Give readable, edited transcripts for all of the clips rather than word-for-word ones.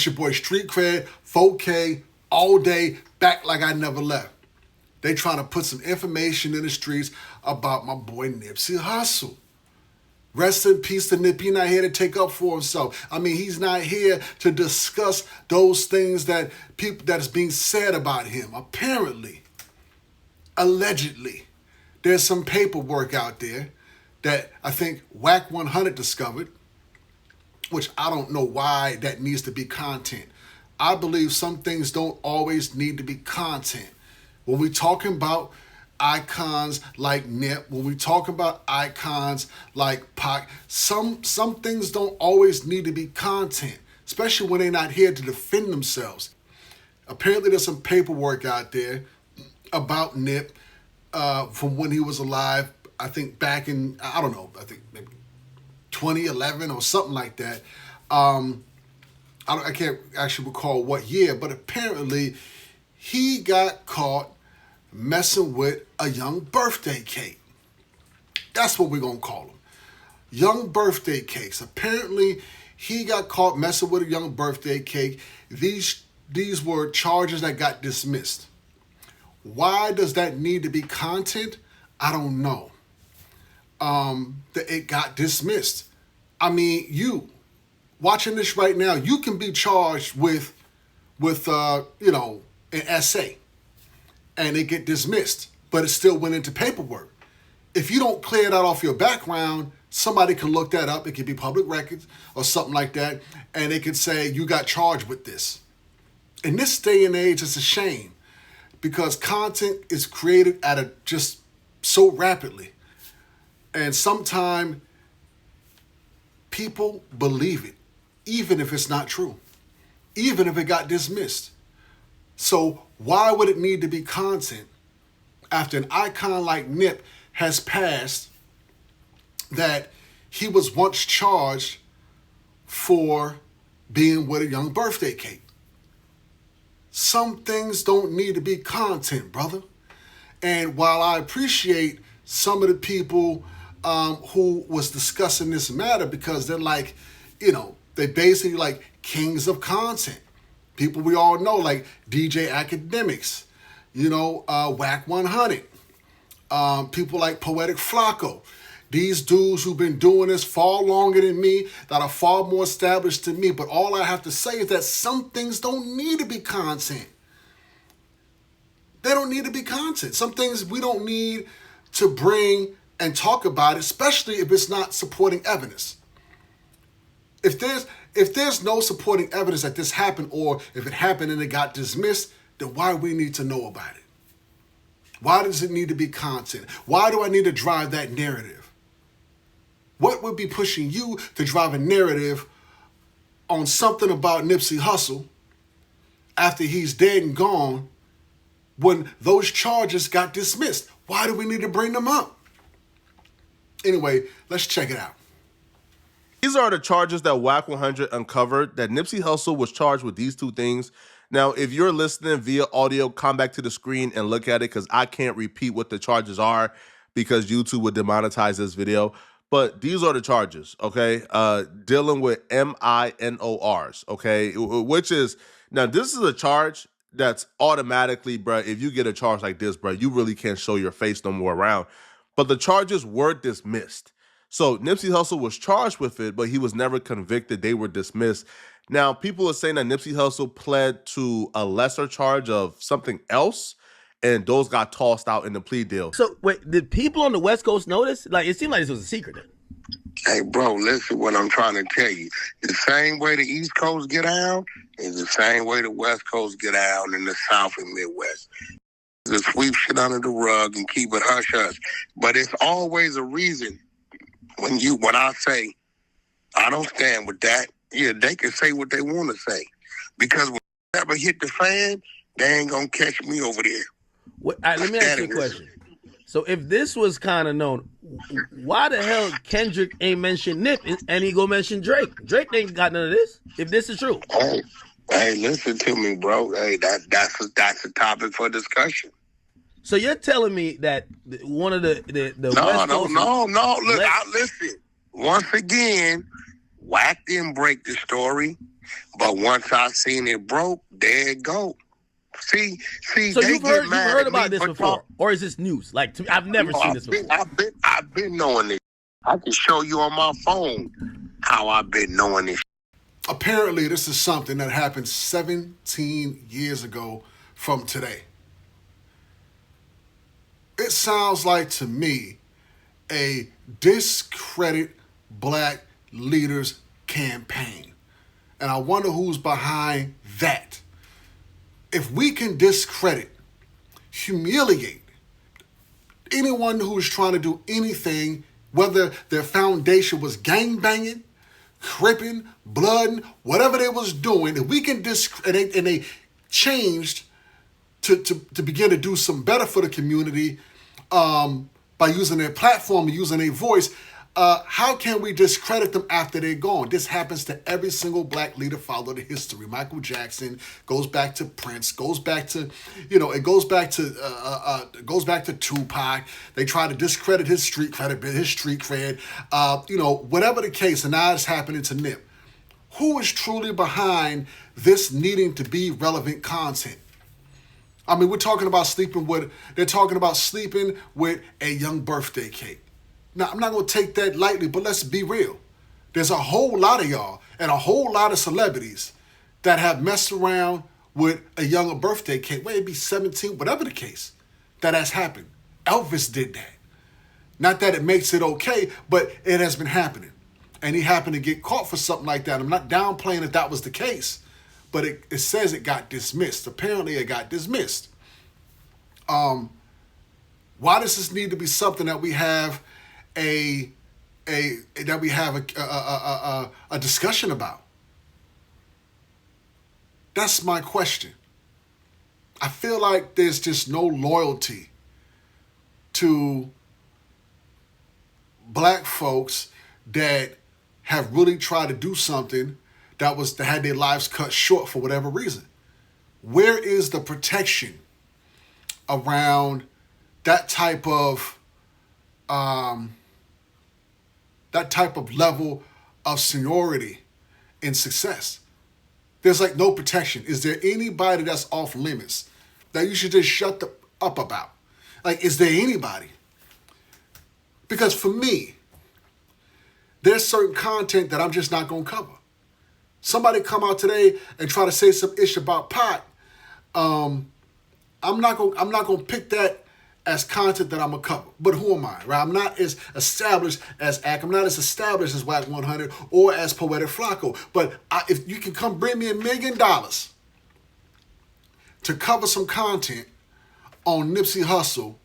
It's your boy Street Cred, 4K, all day, back like I never left. They trying to put some information in the streets about my boy Nipsey Hussle. Rest in peace to Nip. He's not here to take up for himself. I mean, he's not here to discuss those things that is being said about him. Apparently, allegedly, there's some paperwork out there that I think Wack 100 discovered, which I don't know why that needs to be content. I believe some things don't always need to be content. When we talking about icons like Nip, when we talk about icons like Pac, some things don't always need to be content, especially when they're not here to defend themselves. Apparently there's some paperwork out there about Nip from when he was alive, I think back in, I don't know, I think maybe 2011 or something like that. I can't actually recall what year, but apparently he got caught messing with a young birthday cake. That's what we're going to call him. Young birthday cakes. Apparently, he got caught messing with a young birthday cake. These were charges that got dismissed. Why does that need to be content? I don't know. That it got dismissed. I mean, you watching this right now, you can be charged with an essay. And it get dismissed, but it still went into paperwork. If you don't clear that off your background, somebody can look that up. It could be public records or something like that, and they could say you got charged with this. In this day and age, it's a shame because content is created just so rapidly, and sometimes people believe it, even if it's not true, even if it got dismissed. So why would it need to be content after an icon like Nip has passed that he was once charged for being with a young birthday cake? Some things don't need to be content, brother. And while I appreciate some of the people who was discussing this matter because they're like, they basically like kings of content. People we all know like DJ Akademiks, Wack 100, people like Poetic Flacco. These dudes who've been doing this far longer than me, that are far more established than me. But all I have to say is that some things don't need to be content. They don't need to be content. Some things we don't need to bring and talk about, especially if it's not supporting evidence. If there's no supporting evidence that this happened, or if it happened and it got dismissed, then why do we need to know about it? Why does it need to be content? Why do I need to drive that narrative? What would be pushing you to drive a narrative on something about Nipsey Hussle after he's dead and gone when those charges got dismissed? Why do we need to bring them up? Anyway, let's check it out. These are the charges that Wack 100 uncovered, that Nipsey Hussle was charged with these two things. Now, if you're listening via audio, come back to the screen and look at it because I can't repeat what the charges are because YouTube would demonetize this video. But these are the charges, okay? Dealing with minors, okay? Which is, now this is a charge that's automatically, bro, if you get a charge like this, bro, you really can't show your face no more around. But the charges were dismissed. So Nipsey Hussle was charged with it, but he was never convicted. They were dismissed. Now, people are saying that Nipsey Hussle pled to a lesser charge of something else, and those got tossed out in the plea deal. So, wait, did people on the West Coast notice? Like, it seemed like this was a secret then. Hey, bro, listen what I'm trying to tell you. The same way the East Coast get out is the same way the West Coast get out in the South and Midwest. To sweep shit under the rug and keep it hush-hush. But it's always a reason. When I say, I don't stand with that, yeah, they can say what they want to say. Because when it ever hit the fan, they ain't going to catch me over there. Let me ask you a question. So if this was kind of known, why the hell Kendrick ain't mentioned Nip and he go mention Drake? Drake ain't got none of this, if this is true. Hey, listen to me, bro. Hey, that's a topic for discussion. So you're telling me that one of the West Coast... No. Look, listen. Once again, Wack didn't break the story. But once I seen it broke, there it go. See. So they you've heard about this before, talk. or is this news? Like, I've never seen this before. I've been knowing this. I can show you on my phone how I've been knowing this. Apparently, this is something that happened 17 years ago from today. It sounds like to me a discredit black leaders campaign. And I wonder who's behind that. If we can discredit, humiliate anyone who is trying to do anything, whether their foundation was gangbanging, cripping, blooding, whatever they was doing, if we can discredit, and they changed to begin to do some better for the community by using their platform and using their voice, how can we discredit them after they're gone? This happens to every single black leader followed in history. Michael Jackson goes back to Prince, goes back to, it goes back to Tupac. They try to discredit his street cred, whatever the case, and now it's happening to Nip. Who is truly behind this needing to be relevant content? I mean, they're talking about sleeping with a young birthday cake. Now, I'm not going to take that lightly, but let's be real. There's a whole lot of y'all and a whole lot of celebrities that have messed around with a younger birthday cake, whether it be 17, whatever the case, that has happened. Elvis did that. Not that it makes it okay, but it has been happening. And he happened to get caught for something like that. I'm not downplaying that was the case, but it says it got dismissed. Apparently, it got dismissed. Why does this need to be something that we have a discussion about? That's my question. I feel like there's just no loyalty to black folks that have really tried to do something that had their lives cut short for whatever reason. Where is the protection around that type of level of seniority and success? There's like no protection. Is there anybody that's off limits that you should just shut up about? Like, is there anybody? Because for me, there's certain content that I'm just not going to cover. Somebody come out today and try to say some ish about pot. I'm not going to pick that as content that I'm going to cover. But who am I, right? I'm not as established as Ack. I'm not as established as Wack 100 or as Poetic Flacco. But if you can come bring me $1 million to cover some content on Nipsey Hussle,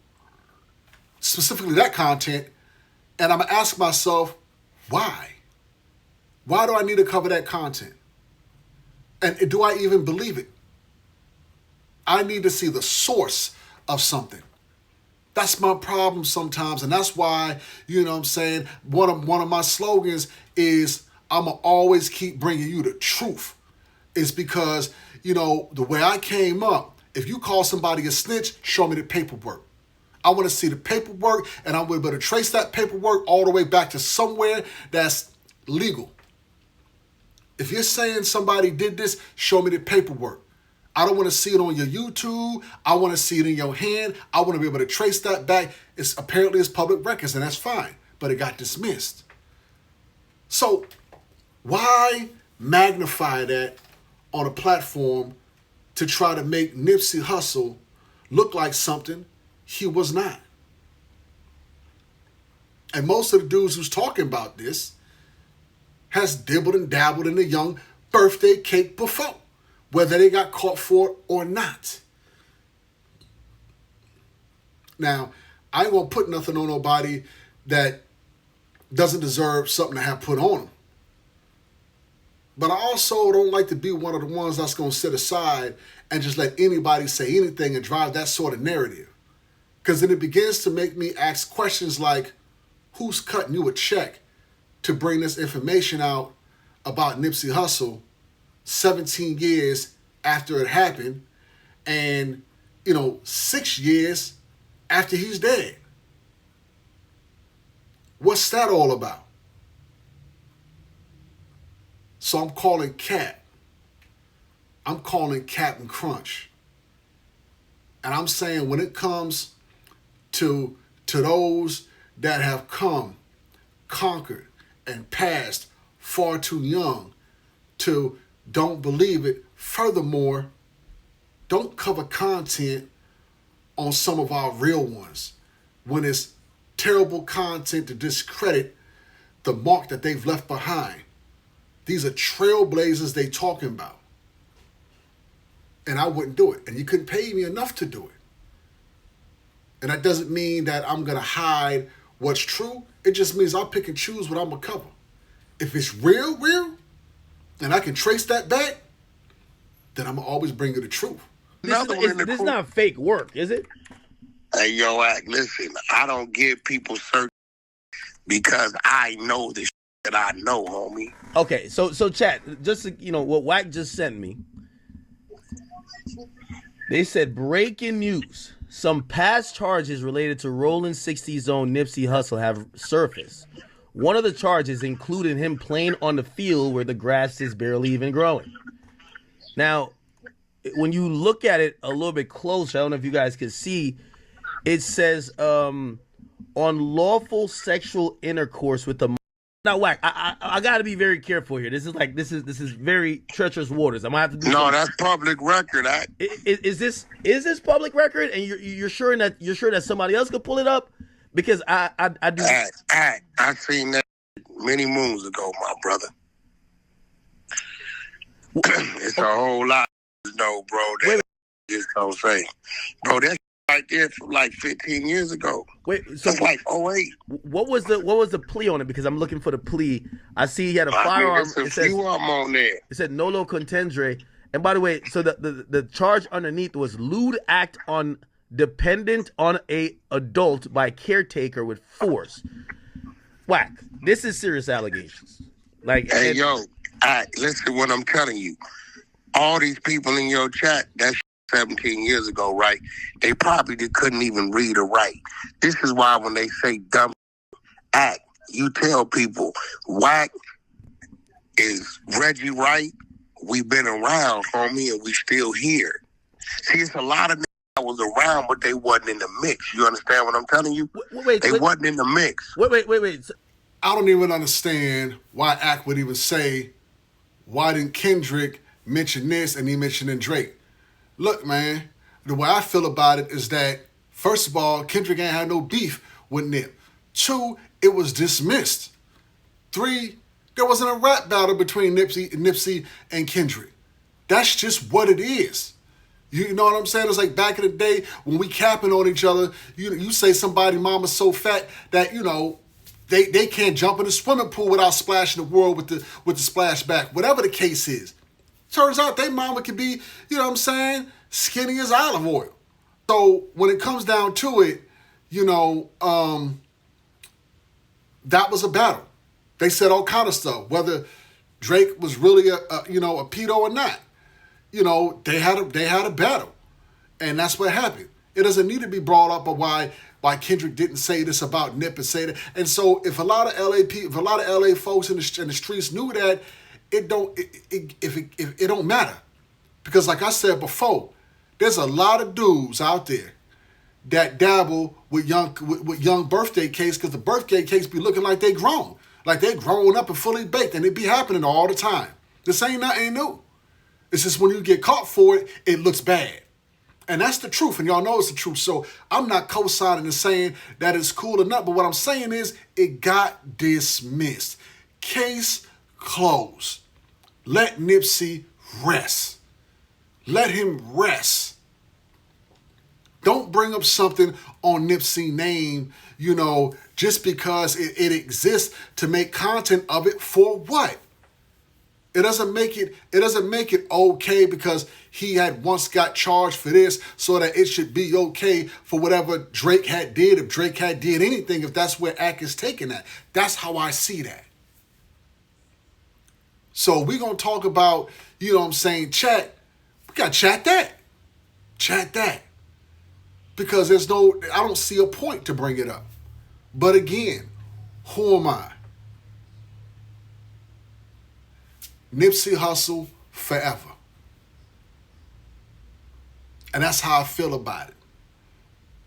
specifically that content, and I'm going to ask myself, why? Why do I need to cover that content? And do I even believe it? I need to see the source of something. That's my problem sometimes, and that's why, one of my slogans is I'm going to always keep bringing you the truth. It's because, the way I came up, if you call somebody a snitch, show me the paperwork. I want to see the paperwork, and I'm able to trace that paperwork all the way back to somewhere that's legal. If you're saying somebody did this, show me the paperwork. I don't want to see it on your YouTube. I want to see it in your hand. I want to be able to trace that back. It's public records, and that's fine. But it got dismissed. So why magnify that on a platform to try to make Nipsey Hussle look like something he was not? And most of the dudes who's talking about this has dibbled and dabbled in the young birthday cake before, whether they got caught for it or not. Now, I ain't going to put nothing on nobody that doesn't deserve something to have put on them. But I also don't like to be one of the ones that's going to sit aside and just let anybody say anything and drive that sort of narrative. Because then it begins to make me ask questions like, who's cutting you a check to bring this information out about Nipsey Hussle 17 years after it happened and, 6 years after he's dead? What's that all about? So I'm calling Cat I'm calling Captain Crunch. And I'm saying when it comes to those that have come, conquered, and passed far too young to don't believe it. Furthermore, don't cover content on some of our real ones when it's terrible content to discredit the mark that they've left behind. These are trailblazers they talking about. And I wouldn't do it. And you couldn't pay me enough to do it. And that doesn't mean that I'm going to hide what's true. It just means I'll pick and choose what I'm going to cover. If it's real, and I can trace that back, then I'm going to always bring you the truth. This is not fake work, is it? Hey, yo, Wack, listen, I don't give people certain because I know the that I know, homie. Okay, so chat, just what Wack just sent me. They said breaking news. Some past charges related to Rolling 60s own Nipsey Hussle have surfaced. One of the charges included him playing on the field where the grass is barely even growing. Now, when you look at it a little bit closer, I don't know if you guys can see, it says unlawful sexual intercourse with the. Now, Wack, I got to be very careful here. This is very treacherous waters. I'm gonna have to do. No, that's public record. Is this public record? And you're sure that somebody else could pull it up? Because I do. I seen that many moons ago, my brother. It's a whole lot, bro. That just don't say, bro. That's right there from like 15 years ago. Wait, so that's like 08. What was the plea on it? Because I'm looking for the plea. I see he had a firearm. It says on there. It said nolo contendere. And by the way, so the charge underneath was lewd act on dependent on a adult by caretaker with force. Wack, this is serious allegations. Hey, listen what I'm telling you. All these people in your chat, that's 17 years ago, right? They probably couldn't even read or write. This is why when they say dumb act, you tell people, Wack is Reggie Wright. We've been around, homie, and we still here. See, it's a lot of that was around, but they wasn't in the mix. You understand what I'm telling you? They wasn't in the mix. Wait. I don't even understand why Ack would even say, why didn't Kendrick mention this and he mentioned Drake? Look, man, the way I feel about it is that, first of all, Kendrick ain't had no beef with Nip. 2, it was dismissed. 3, there wasn't a rap battle between Nipsey and Kendrick. That's just what it is. You know what I'm saying? It's like back in the day when we capping on each other, you say somebody mama's so fat that, they can't jump in the swimming pool without splashing the world with the splashback. Whatever the case is. Turns out they mama could be, skinny as olive oil. So when it comes down to it, that was a battle. They said all kind of stuff, whether Drake was really a pedo or not. They had a battle, and that's what happened. It doesn't need to be brought up of why Kendrick didn't say this about Nip and say that. And so if a lot of LA folks in the streets knew that, it don't matter, because like I said before, there's a lot of dudes out there that dabble with young birthday cakes, because the birthday cakes be looking like they grown up and fully baked, and it be happening all the time. This ain't nothing new. It's just when you get caught for it, it looks bad. And that's the truth, and y'all know it's the truth. So I'm not co-signing and saying that it's cool or not, but what I'm saying is it got dismissed. Case closed. Let Nipsey rest. Let him rest. Don't bring up something on Nipsey's name, just because it exists to make content of it. For what? It doesn't make it okay because he had once got charged for this, so that it should be okay for whatever Drake had did, if Drake had did anything, if that's where Ack is taking that. That's how I see that. So we're going to talk about, chat. We got to chat that. Chat that. Because I don't see a point to bring it up. But again, who am I? Nipsey Hussle forever. And that's how I feel about it.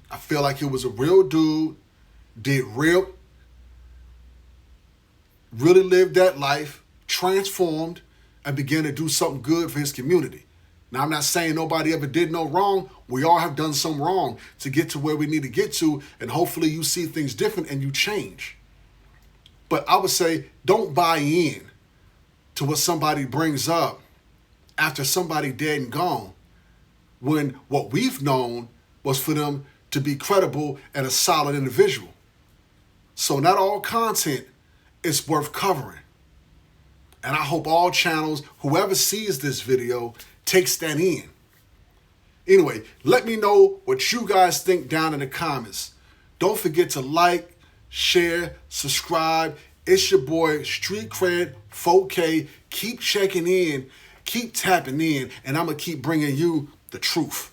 I feel like he was a real dude, really lived that life, transformed, and began to do something good for his community. Now, I'm not saying nobody ever did no wrong. We all have done some wrong to get to where we need to get to, and hopefully you see things different and you change. But I would say don't buy in to what somebody brings up after somebody dead and gone, when what we've known was for them to be credible and a solid individual. So not all content is worth covering. And I hope all channels, whoever sees this video, takes that in. Anyway, let me know what you guys think down in the comments. Don't forget to like, share, subscribe. It's your boy, Street Cred 4K. Keep checking in, keep tapping in, and I'm going to keep bringing you the truth.